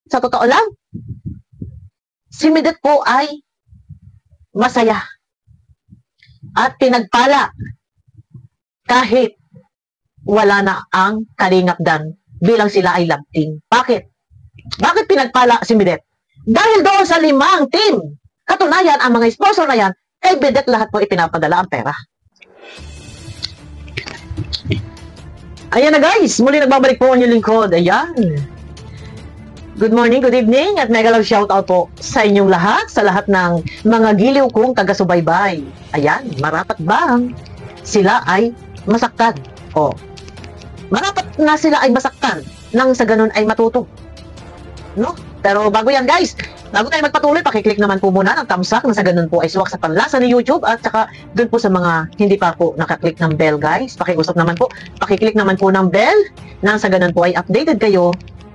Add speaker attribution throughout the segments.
Speaker 1: Sa totoo lang, si Midet po ay masaya at pinagpala kahit wala na ang Kalingap Dan bilang sila ay love team. Bakit? Bakit pinagpala si Midet? Dahil doon sa 5 team. Katunayan, ang mga sponsor na yan, kay Midet lahat po ipinapadala ang pera. Ayan na guys, muli nagbabalik po ang inyong lingkod. Ayan. Good morning, good evening, at mega love shoutout po sa inyong lahat, sa lahat ng mga giliw kong taga-subaybay. Ayan, marapat bang sila ay masaktan? O, marapat na sila ay masaktan nang sa ganun ay matuto. No? Pero bago yan guys, bago tayo magpatuloy, pakiclick naman po muna ng thumbs up nang sa ganun po ay suwak sa panlasa ni YouTube, at saka dun po sa mga hindi pa po nakaklik ng bell guys, pakiusap naman po, pakiclick naman po ng bell nang sa ganun po ay updated kayo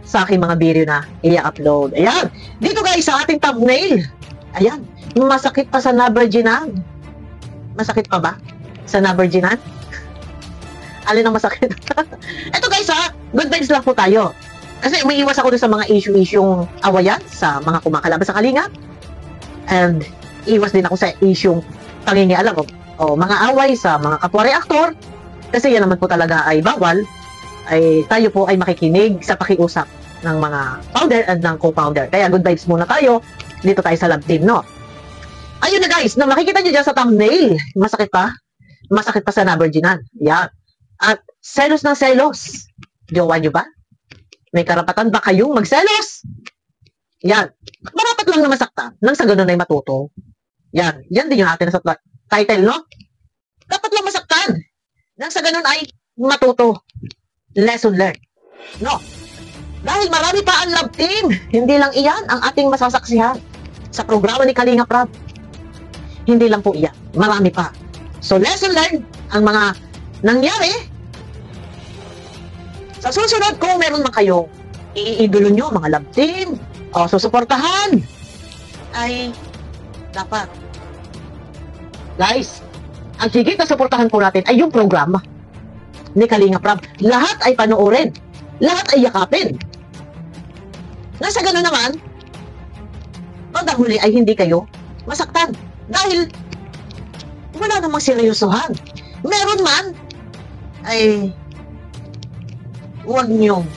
Speaker 1: sa aking mga video na i-upload. Ayan. Dito guys, sa ating thumbnail. Ayan. Masakit pa sa Naberginan. Masakit pa ba? Sa Naberginan? Alin ang masakit? Ito guys ha, good vibes lang po tayo. Kasi umiiwas ako dun sa mga issue-isyong awayan sa mga kumakalaban sa Kalingap. And iwas din ako sa isyong pangingialam o mga away sa mga kapwa reaktor. Kasi yan naman po talaga ay bawal. Ay tayo po ay makikinig sa pakiusap ng mga founder at ng co-founder. Kaya good vibes muna tayo. Dito tayo sa love team, no? Ayun na guys, na makikita nyo dyan sa thumbnail. Masakit pa? Masakit pa sa Naberginan. Yan. At selos ng selos. Jowa nyo ba? May karapatan ba kayong magselos? Yan. Marapat lang na masaktan nang sa ganun ay matuto. Yan. Yan din yung atin sa title, no? Dapat lang masaktan nang sa ganun ay matuto. Lesson learned. No. Dahil marami pa ang love team. Hindi lang iyan ang ating masasaksihan sa programa ni Kalingap Rab. Hindi lang po iyan. Marami pa. So, lesson learned ang mga nangyari. Sa susunod, kung meron man kayo iidolo nyo, mga love team, o susuportahan, ay dapat. Guys, ang higit na suportahan po natin ay yung programa ni Kalingap Rab. Lahat ay panoorin. Lahat ay yakapin. Nasa gano'n naman, bandang huli ay hindi kayo masaktan. Dahil wala namang seryosohan. Meron man, ay huwag niyong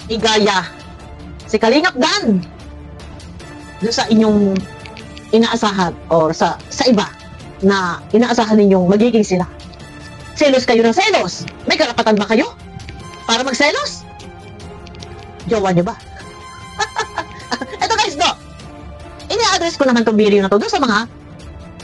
Speaker 1: igaya si Kalingap Dan doon sa inyong inaasahan o sa iba na inaasahan ninyong magiging sila. Selos kayo ng selos. May karapatan ba kayo para magselos? Jowa niyo ba? Eto guys, no. Ini-address ko naman tong video na to doon sa mga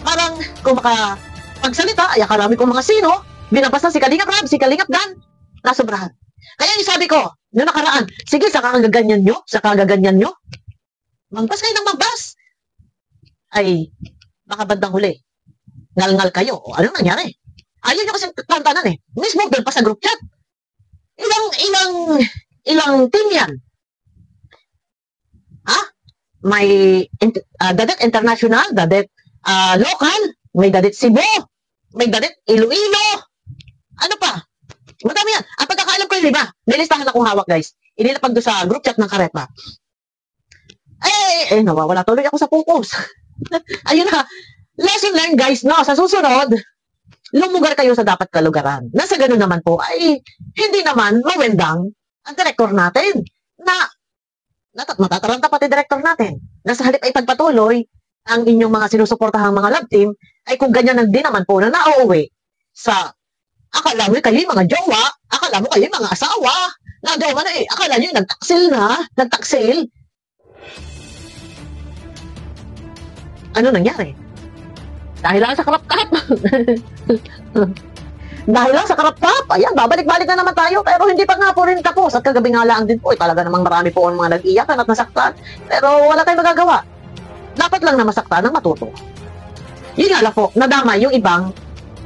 Speaker 1: parang kung makapagsalita ay akarami kong mga sino binabasa si Kalingap Rab, si Kalingap Dan, nasobrahan. Kaya yung sabi ko, noong nakaraan, sige, sa kagaganyan nyo, magbas kayo ng magbas. Ay, baka bandang huli, ngal-ngal kayo. O anong nangyari? Ayun yung kasi tantanan eh. Mismo doon pa sa group chat. Ilang team yan. Ha? May Dadet International, Dadet Local, may Dadet Cebu, may Dadet Iloilo. Ano pa? Madami yan. Ang pagkakaalam ko yung 5. May listahan akong hawak guys. Inilapag doon sa group chat ng Karetba. Nawawala tuloy ako sa focus. Ayun na. Lesson learned guys, no? Sa susunod, lumugar kayo sa dapat kalugaran. Nasa ganun naman po ay hindi naman mawendang ang director natin na matataranta pati director natin. Nasa halip ay pagpatuloy ang inyong mga sinusuportahang mga love team ay kung ganyan din naman po na nauuwi sa akala mo kayo mga jowa, akala mo kayo mga asawa, na jowa na eh, akala nyo nagtaksil. Ano nangyari? Dahil lang sa karap-karap. Dahil lang sa karap-karap, ayan, babalik-balik na naman tayo, pero hindi pa nga po rin tapos. At kagabi nga lang din po, talaga namang marami po ang mga nag-iyakan at nasaktan. Pero wala tayong magagawa. Dapat lang na masaktan ng matuto. Yun nga lang po, nadama yung ibang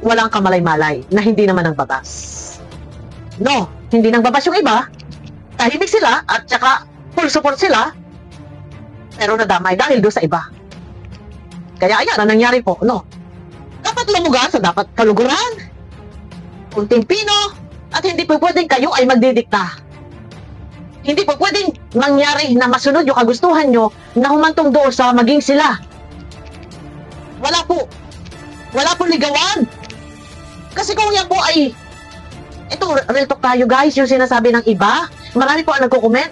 Speaker 1: walang kamalay-malay na hindi naman ang babas. No, hindi nang babas yung iba. Tahimik sila at saka full support sila. Pero nadamay dahil doon sa iba. Kaya ayan, ang nangyari po, no? Dapat lumugar sa dapat kaluguran. Kunting pino. At hindi po pwedeng kayo ay magdidikta. Hindi po pwedeng mangyari na masunod yung kagustuhan nyo na humantong doon sa maging sila. Wala po. Wala po ligawan. Kasi kung yan po ay, ito, real talk tayo guys, yung sinasabi ng iba, marami po ang nagko-comment,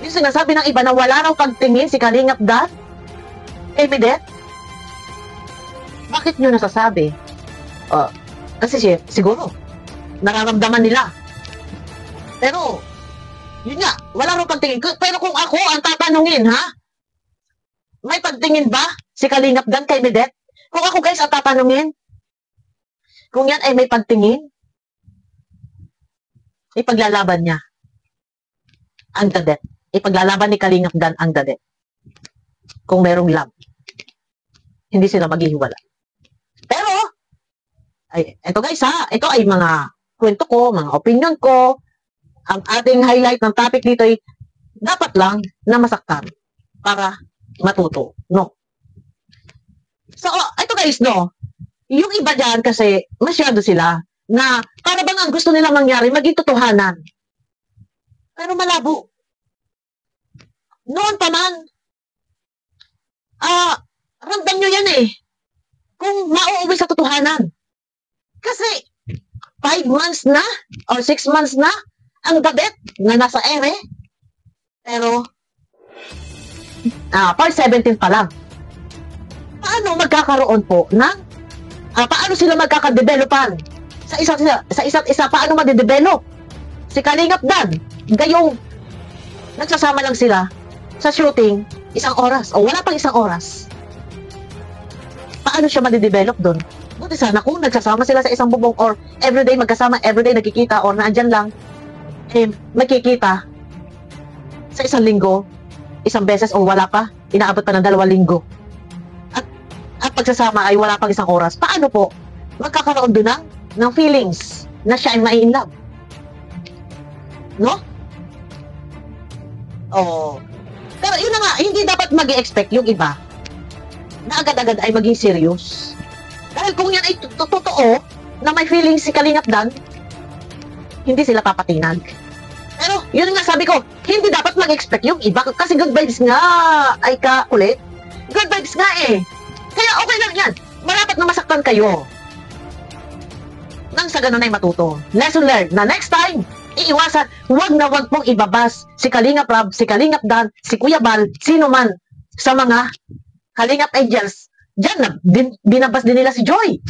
Speaker 1: yung sinasabi ng iba na wala raw pagtingin si Kalingap Dan, evident. Bakit nyo nasasabi? Kasi siguro, nararamdaman nila. Pero, yun nga, wala raw pagtingin. Pero kung ako ang tatanungin, ha? May pagtingin ba si Kalingap Dan kay Medette? Kung ako guys ang tatanungin, kung yan ay may pagtingin, ipaglalaban niya ang dadet. Ipaglalaban ni Kalingap Dan ang dadet. Kung merong love, hindi sila maghihiwala. Pero, ito guys ha, ito ay mga kwento ko, mga opinion ko. Ang ating highlight ng topic dito ay dapat lang na masaktan para matuto, no? So, ito guys, no? Yung iba dyan kasi masyado sila na para bang ang gusto nila mangyari maging totohanan. Pero malabo. Noon pa man, ramdam nyo yan eh. Kung mauuwi sa totohanan. Kasi 5 months na or 6 months na ang dadet na nasa ere. Pero part 17 pa lang. Paano magkakaroon po ng paano sila magkakadevelopan sa isa't isa? Paano madedevelop si Kalingap Dan? Gayong nagsasama lang sila sa shooting 1 oras o wala pang 1 oras. Paano siya madedevelop doon? Buti sana kung nagsasama sila sa isang bubong or everyday magkasama, everyday nagkikita or naandyan lang, magkikita sa 1 linggo, 1 beses o wala pa, inaabot pa ng 2 linggo. At pagsasama ay wala pang 1 oras. Paano po magkakaroon doon ng feelings na siya ay mai-in love? No? Pero yun na nga, hindi dapat mag-i-expect yung iba na agad-agad ay maging serious. Dahil kung yan ay totoo na may feelings si Kalingap Dan, hindi sila papatinag. Pero yun nga sabi ko, hindi dapat mag-expect yung iba kasi good vibes nga ay kulit. Good vibes nga eh. Kaya okay lang yan. Marapat na masaktan kayo. Nang sa ganun ay matuto. Lesson learned na next time, iiwasan, wag na wag pong ibabas si Kalingap Rob, si Kalingap Dan, si Kuya Bal, sino man sa mga Kalingap Angels. Diyan na, binabas din nila si Joy.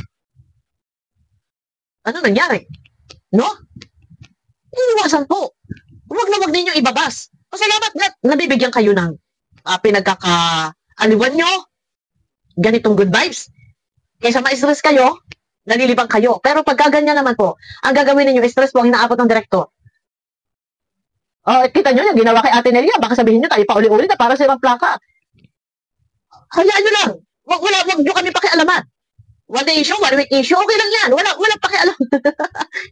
Speaker 1: Ano nangyari? No? Iiwasan po. Wag na wag ninyo ibabas. Pasalamat nga, nabibigyan kayo ng pinagkakaaliwan nyo, ganitong good vibes. Kaysa ma-stress kayo, nalilibang kayo. Pero pagka ganyan naman po, ang gagawin ninyo, stress po ang inaabot ng direktor. Kita nyo yung ginawa kay Ate Nelia, baka sabihin nyo tayo pauli-uli na para silang plaka. Hayaan nyo lang. Wag nyo kami pakialaman. 1 day issue, 1 week issue, okay lang yan. Wala pakialam.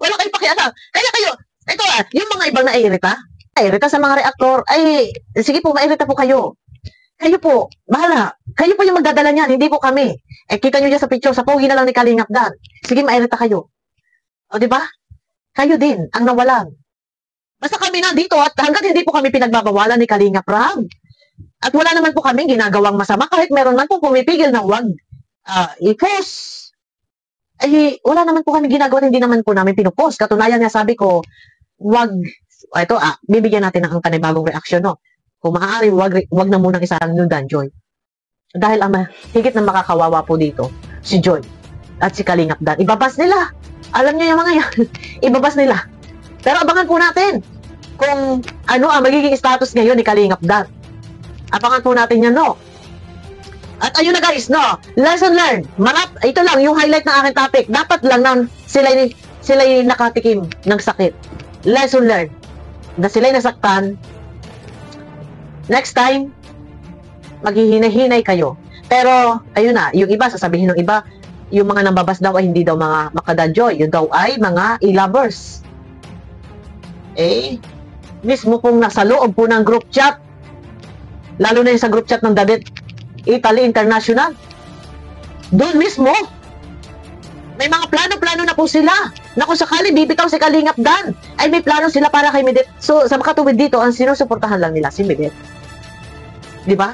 Speaker 1: Wala kayong pakialam. Kaya kayo, ito yung mga ibang nairita sa mga reaktor, ay, sige po, mairita po kayo. Kayo po, bahala. Kayo po yung magdadala niyan, hindi po kami. Kita nyo dyan sa picture, sa pogi na lang ni Kalingap Dan. Sige, mairita kayo. O, di ba? Kayo din, ang nawalan. Basta kami na dito at hanggat hindi po kami pinagbabawalan ni Kalingap Rob. At wala naman po kami ginagawang masama kahit meron man po pumipigil na wag i-post. Wala naman po kami ginagawa, hindi naman po namin pinupost. Katunayan nga sabi ko, wag, ito bibigyan natin ng panibagong reaksyon, no? Kung maaari, wag na munang isarang yung Dan Joy. Dahil higit na makakawawa po dito, si Joy at si Kalingap Dan. Ibabas nila. Alam niyo yung mga yan. Ibabas nila. Pero abangan po natin kung ano ang magiging status ngayon ni Kalingap Dan. Abangan po natin yan, no? At ayun na guys, no? Lesson learned. Ito lang, yung highlight ng aking topic. Dapat lang nang sila'y nakatikim ng sakit. Lesson learned. Na sila'y nasaktan. Next time, maghihinay-hinay kayo. Pero, ayun na, yung iba, sasabihin ng iba, yung mga nambabas daw ay hindi daw mga makadanjoy. Yun daw ay mga e-lovers. Mismo pong nasa loob po ng group chat, lalo na yung sa group chat ng Dadet Italy International, doon mismo, may mga plano-plano na po sila na kung sakali bibitaw si Kalingap Dan, ay may plano sila para kay Midet. So, sa makatuwid dito, ang sinusuportahan lang nila si Midet. Di ba?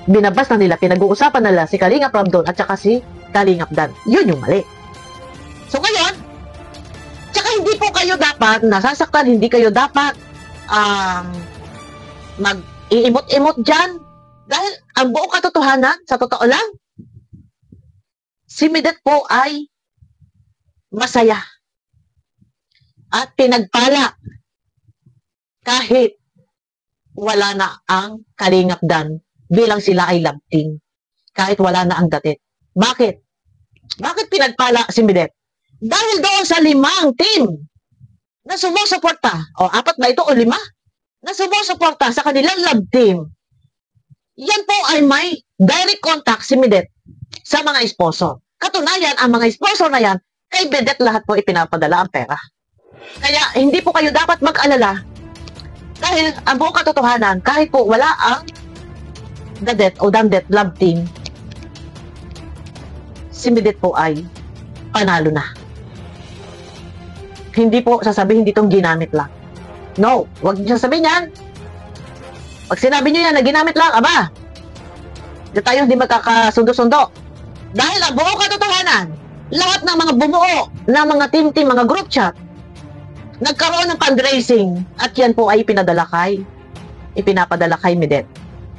Speaker 1: Binabas na nila, pinag-uusapan nila si Kalingap Ramdon at saka si Kalingap Dan. Yun yung mali. So, ngayon, tsaka hindi po kayo dapat nasasaktan, hindi kayo dapat mag-iimot-imot dyan. Dahil ang buong katotohanan, sa totoo lang, si Midet po ay masaya at pinagpala kahit wala na ang Kalingap Dan bilang sila ay love team. Kahit wala na ang Dadet. Bakit? Bakit pinagpala si Midet? Dahil doon sa 5 team na sumusuporta, o 4 ba ito o 5, na sumusuporta sa kanilang love team, yan po ay may direct contact si Midet sa mga sponsor. Katunayan, ang mga sponsor na yan, kay Midet lahat po ipinapadala ang pera. Kaya hindi po kayo dapat mag-alala dahil ang buong katotohanan, kahit po wala ang Dadet o Dandet love team, si Midet po ay panalo na. Hindi po sasabihin ditong ginamit lang. No, wag niyo sasabihin yan. Pag sinabi niyo yan na ginamit lang, aba, di tayo hindi magkakasundo-sundo. Dahil ang buong katotohanan, lahat ng mga bumuo ng mga team-team, mga group chat, nagkaroon ng fundraising at yan po ay ipinapadala kay Midet.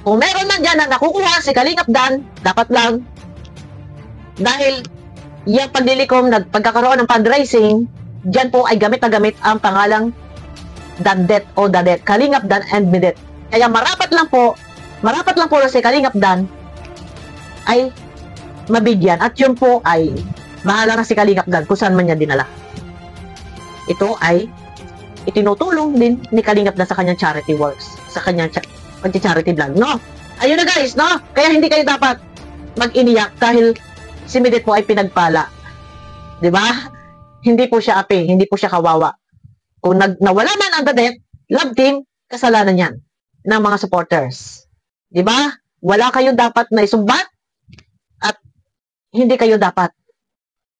Speaker 1: Kung meron man dyan na nakukuha si Kalingap Dan, dapat lang, dahil yung paglilikom, pagkakaroon ng fundraising, dyan po ay gamit na gamit ang pangalang Dandet o Dadet, Kalingap Dan and Midet. Kaya marapat lang po na si Kalingap Dan ay mabigyan at yun po ay bahala na si Kalingap Dan kung saan man niya dinala. Ito ay itinutulong din ni Kalingap Dan sa kanyang charity works, sa kanyang charity vlog, no? Ayun na guys, no? Kaya hindi kayo dapat mag-iniyak dahil si Midet po ay pinagpala. 'Di ba? Hindi po siya api, hindi po siya kawawa. Kung nawala man ang Dadet, love team, kasalanan yan ng mga supporters. 'Di ba? Wala kayong dapat na isumbat at hindi kayo dapat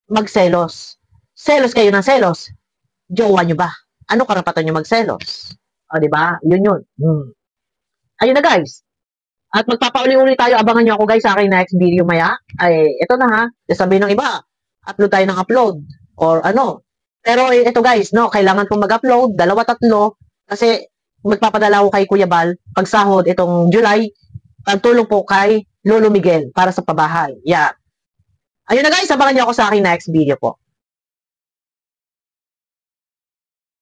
Speaker 1: magselos. Selos kayo ng selos. Jowa nyo ba? Ano karapatan nyo magselos? O, di ba? Yun. Ayun na, guys. At magpapauli-uli tayo. Abangan nyo ako, guys, sa aking next video maya. Ay, ito na, ha? Sabihin ng iba, upload tayo ng upload. Or ano. Pero, ito, guys, no? Kailangan kong mag-upload. 2-3. Kasi, magpapadala ko kay Kuya Bal. Pagsahod, itong July, pagtulong po kay Lolo Miguel para sa pabahay. Yan. Ayun na, guys. Abangan nyo ako sa aking next video po.